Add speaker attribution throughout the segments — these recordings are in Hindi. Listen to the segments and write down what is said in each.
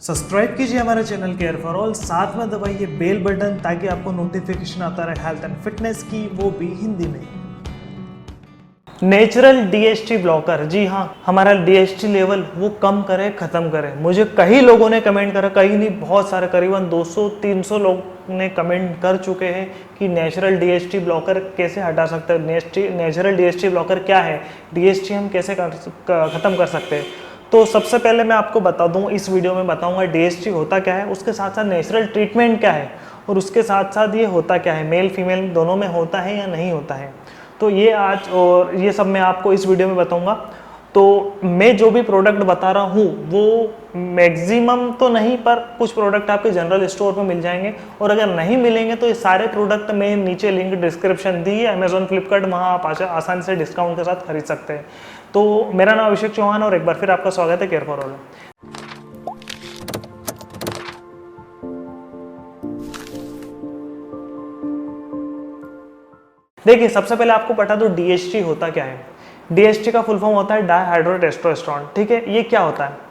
Speaker 1: सब्सक्राइब कीजिए हमारे चैनल केयर फॉर ऑल, साथ में दबाइए बेल बटन ताकि आपको नोटिफिकेशन आता रहे हेल्थ एंड फिटनेस की, वो भी हिंदी में। नेचुरल डीएचटी ब्लॉकर, जी हाँ, हमारा डीएचटी लेवल वो कम करे, ख़त्म करे। मुझे कई लोगों ने कमेंट करा, कहीं नहीं, बहुत सारे, करीबन 200-300 लोग ने कमेंट कर चुके हैं कि नेचुरल डीएचटी ब्लॉकर कैसे हटा सकते हैं, नेचुरल डीएचटी ब्लॉकर क्या है, डीएचटी हम कैसे ख़त्म कर सकते हैं। तो सबसे पहले मैं आपको बता दूं, इस वीडियो में बताऊंगा डीएचटी होता क्या है, उसके साथ साथ नेचुरल ट्रीटमेंट क्या है, और उसके साथ साथ ये होता क्या है, मेल फीमेल दोनों में होता है या नहीं होता है। तो ये आज और ये सब मैं आपको इस वीडियो में बताऊंगा। तो मैं जो भी प्रोडक्ट बता रहा हूँ वो मैक्सिमम तो नहीं, पर कुछ प्रोडक्ट आपके जनरल स्टोर पर मिल जाएंगे, और अगर नहीं मिलेंगे तो ये सारे प्रोडक्ट मैं नीचे लिंक डिस्क्रिप्शन दी है, अमेजॉन, फ्लिपकार्ट, वहाँ आप आसानी से डिस्काउंट के साथ खरीद सकते हैं। तो मेरा नाम अभिषेक चौहान और एक बार फिर आपका स्वागत है केयर फॉर ऑल। देखिए, सबसे पहले आपको बता दो डीएचटी होता क्या है। डीएचटी का फुल फॉर्म होता है डायहाइड्रोटेस्टोस्टेरोन। ठीक है, ये क्या होता है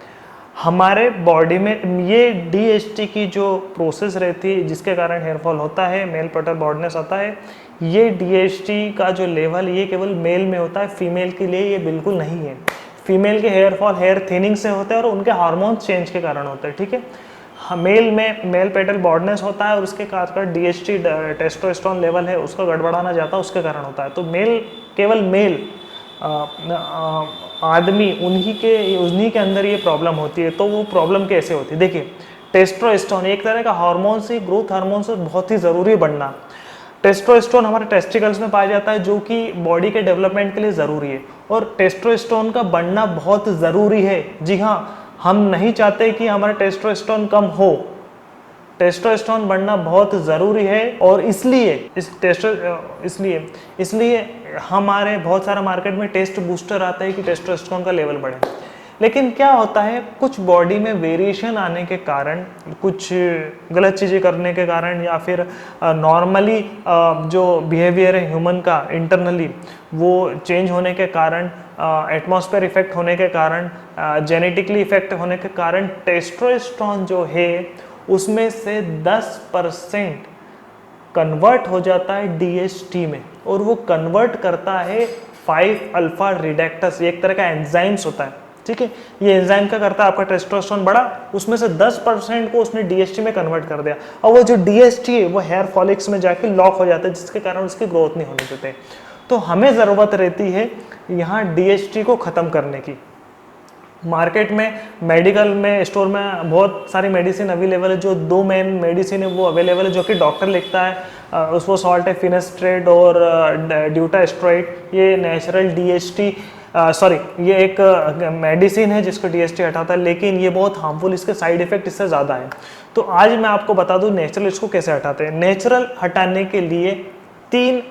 Speaker 1: हमारे बॉडी में, ये डीएचटी की जो प्रोसेस रहती है जिसके कारण हेयर फॉल होता है, मेल पेटल बॉल्डनेस आता है, ये डीएचटी का जो लेवल ये केवल मेल में होता है, फीमेल के लिए ये बिल्कुल नहीं है। फीमेल के हेयर फॉल हेयर थिनिंग से होते हैं और उनके हार्मोन्स चेंज के कारण होते हैं। ठीक है, मेल में मेल पेटल बॉल्डनेस होता है और उसके कारण डीएचटी टेस्टोस्टेरोन लेवल है उसका गड़बड़ाना जाता है, उसके कारण होता है। तो मेल, केवल मेल आदमी, उन्हीं के अंदर ये प्रॉब्लम होती है। तो वो प्रॉब्लम कैसे होती है, देखिए, टेस्टोस्टेरोन एक तरह का हार्मोन से, ग्रोथ हार्मोन से बहुत ही ज़रूरी बनना। टेस्टोस्टेरोन हमारे टेस्टिकल्स में पाया जाता है, जो कि बॉडी के डेवलपमेंट के लिए ज़रूरी है, और टेस्टोस्टेरोन का बढ़ना बहुत ज़रूरी है। जी हाँ, हम नहीं चाहते कि हमारा टेस्टोस्टेरोन कम हो, टेस्टोस्टेरोन बढ़ना बहुत ज़रूरी है, और इसलिए हमारे बहुत सारा मार्केट में टेस्ट बूस्टर आता है कि टेस्टोस्टेरोन का लेवल बढ़े। लेकिन क्या होता है, कुछ बॉडी में वेरिएशन आने के कारण, कुछ गलत चीज़ें करने के कारण, या फिर नॉर्मली जो बिहेवियर है ह्यूमन का इंटरनली वो चेंज होने के कारण, एटमॉस्फेयर इफेक्ट होने के कारण, जेनेटिकली इफेक्ट होने के कारण, टेस्टोस्टेरोन जो है उसमें से 10% कन्वर्ट हो जाता है डीएचटी में, और वो कन्वर्ट करता है 5 अल्फा रिडक्टस, एक तरह का एंजाइम्स होता है। ठीक है, ये एंजाइम क्या करता है, आपका टेस्टोस्टेरोन बढ़ा, उसमें से 10% को उसने डीएचटी में कन्वर्ट कर दिया, और वो जो डीएचटी है वो हेयर फॉलिक्स में जाके लॉक हो जाता है, जिसके कारण उसकी ग्रोथ नहीं होने देते। तो हमें ज़रूरत रहती है यहाँ डीएचटी को ख़त्म करने की। मार्केट में, मेडिकल में, स्टोर में बहुत सारी मेडिसिन अवेलेबल है। जो 2 मेन मेडिसिन है वो अवेलेबल है, जो कि डॉक्टर लिखता है, उसको सॉल्ट है फिनेस्ट्रेट और ड्यूटास्ट्राइड। ये नेचुरल डीएचटी ये एक मेडिसिन है जिसको डीएचटी हटाता है, लेकिन ये बहुत हार्मफुल, इसके साइड इफेक्ट इससे ज़्यादा है। तो आज मैं आपको बता दूं नेचुरल इसको कैसे हटाते हैं। नेचुरल हटाने के लिए 3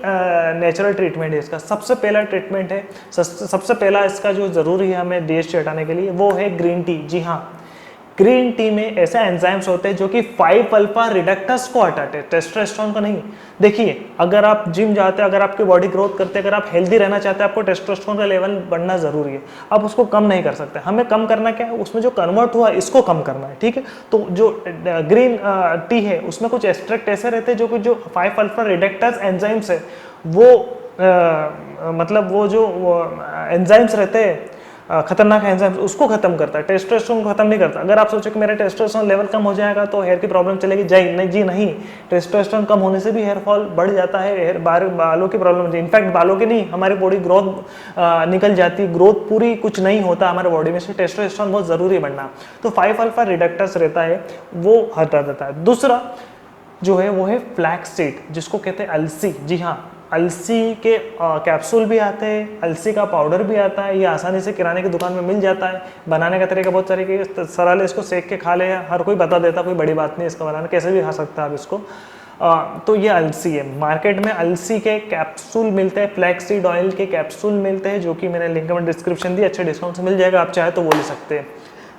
Speaker 1: नेचुरल ट्रीटमेंट है इसका। सबसे पहला ट्रीटमेंट है, सबसे पहला इसका जो ज़रूरी है हमें डीएचटी हटाने के लिए, वो है ग्रीन टी। जी हाँ, ग्रीन टी में ऐसे एंजाइम्स होते हैं जो कि 5 अल्फा रिडक्टस को हटाते हैं, टेस्टोस्टेरोन को नहीं। देखिए, अगर आप जिम जाते हैं, अगर आपकी बॉडी ग्रोथ करते हैं, अगर आप हेल्दी रहना चाहते हैं, आपको टेस्टोस्टेरोन का लेवल बढ़ना जरूरी है। आप उसको कम नहीं कर सकते, हमें कम करना क्या है, उसमें जो कन्वर्ट हुआ इसको कम करना है। ठीक है, तो जो ग्रीन टी है उसमें कुछ एक्सट्रैक्ट ऐसे रहते हैं जो कि जो 5 अल्फा रिडक्टस एंजाइम्स है, वो मतलब वो जो एंजाइम्स रहते हैं, खतरनाक एंजाइम्स, उसको खत्म करता है, टेस्टोस्टेरोन को खत्म नहीं करता। अगर आप सोचो कि मेरा टेस्टोस्टेरोन लेवल कम हो जाएगा तो हेयर की प्रॉब्लम चलेगी, जी नहीं, टेस्टोस्टेरोन कम होने से भी हेयर फॉल बढ़ जाता है, हेयर बालों की प्रॉब्लम होती है। इनफैक्ट बालों की नहीं, हमारी बॉडी ग्रोथ निकल जाती है, ग्रोथ पूरी कुछ नहीं होता हमारे बॉडी में से। टेस्टोस्टेरोन बहुत ज़रूरी बनना, तो 5 अल्फा रिडक्टस रहता है, वो हटा देता है। दूसरा जो है वो है फ्लैक्स सीड, जिसको कहते हैं अलसी। जी हाँ, अलसी के कैप्सूल भी आते हैं, अलसी का पाउडर भी आता है, ये आसानी से किराने की दुकान में मिल जाता है। बनाने का तरीका बहुत तरीके सरल है, इसको सेक के खा ले, हर कोई बता देता, कोई बड़ी बात नहीं इसका बनाना, कैसे भी खा सकता है आप इसको। तो ये अलसी है। मार्केट में अलसी के कैप्सूल मिलते हैं, फ्लैक्स सीड ऑयल के कैप्सूल मिलते हैं, जो कि मैंने लिंक में डिस्क्रिप्शन दी, अच्छे डिस्काउंट से मिल जाएगा, आप चाहे तो वो ले सकते हैं।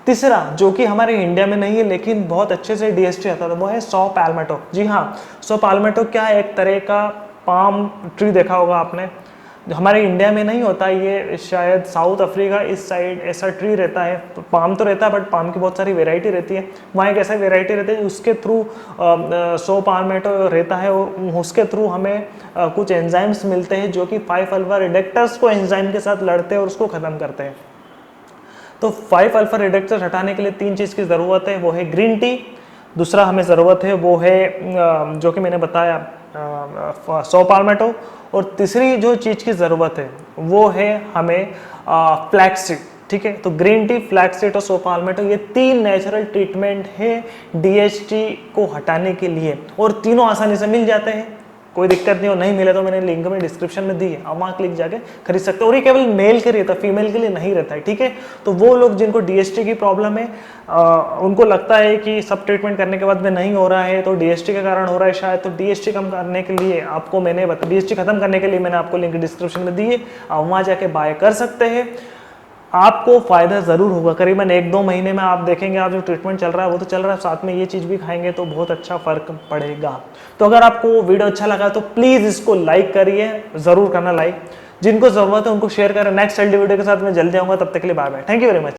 Speaker 1: तीसरा, जो कि हमारे इंडिया में नहीं है लेकिन बहुत अच्छे से डीएचटी आता था, वो है सॉ पाल्मेटो। जी हाँ, सॉ पाल्मेटो क्या है, एक तरह का पाम ट्री देखा होगा आपने, हमारे इंडिया में नहीं होता ये, शायद साउथ अफ्रीका इस साइड ऐसा ट्री रहता है, पाम तो रहता है बट पाम की बहुत सारी वेराइटी रहती है, वहाँ एक ऐसा वेराइटी रहती है उसके थ्रू सो पाल्मेटो रहता है और उसके थ्रू हमें कुछ एंजाइम्स मिलते हैं जो कि 5 अल्फा रिडक्टर्स को एंजाइम के साथ लड़ते हैं और उसको ख़त्म करते हैं। तो 5 अल्फा रिडक्टर्स हटाने के लिए 3 चीज़ की ज़रूरत है, वो है ग्रीन टी, दूसरा हमें ज़रूरत है वो है जो कि मैंने बताया सो पाल्मेटो, और तीसरी जो चीज़ की ज़रूरत है वो है हमें फ्लैक्स सीड। ठीक है, तो ग्रीन टी, फ्लैक्स सीड और सो पाल्मेटो ये 3 नेचुरल ट्रीटमेंट है डीएचटी को हटाने के लिए, और तीनों आसानी से मिल जाते हैं, कोई दिक्कत नहीं हो। नहीं मिले तो मैंने लिंक में डिस्क्रिप्शन में दी है, आप वहाँ क्लिक जाके खरीद सकते हो। और ये केवल मेल के लिए रहता है, फीमेल के लिए नहीं रहता है। ठीक है, तो वो लोग जिनको डीएचटी की प्रॉब्लम है, उनको लगता है कि सब ट्रीटमेंट करने के बाद में नहीं हो रहा है तो डीएचटी के कारण हो रहा है शायद, तो डीएचटी कम करने के लिए आपको मैंने डीएचटी खत्म करने के लिए मैंने आपको लिंक डिस्क्रिप्शन में दी है, आप वहाँ जाके बाय कर सकते हैं। आपको फ़ायदा ज़रूर होगा, करीबन 1-2 महीने में आप देखेंगे, आप जो ट्रीटमेंट चल रहा है वो तो चल रहा है, साथ में ये चीज़ भी खाएंगे तो बहुत अच्छा फ़र्क पड़ेगा। तो अगर आपको वीडियो अच्छा लगा तो प्लीज़ इसको लाइक करिए, ज़रूर करना लाइक, जिनको ज़रूरत है उनको शेयर करें। नेक्स्ट हेल्दी वीडियो के साथ मैं जल्दी आऊँगा, तब तक के लिए bye bye, thank you very much.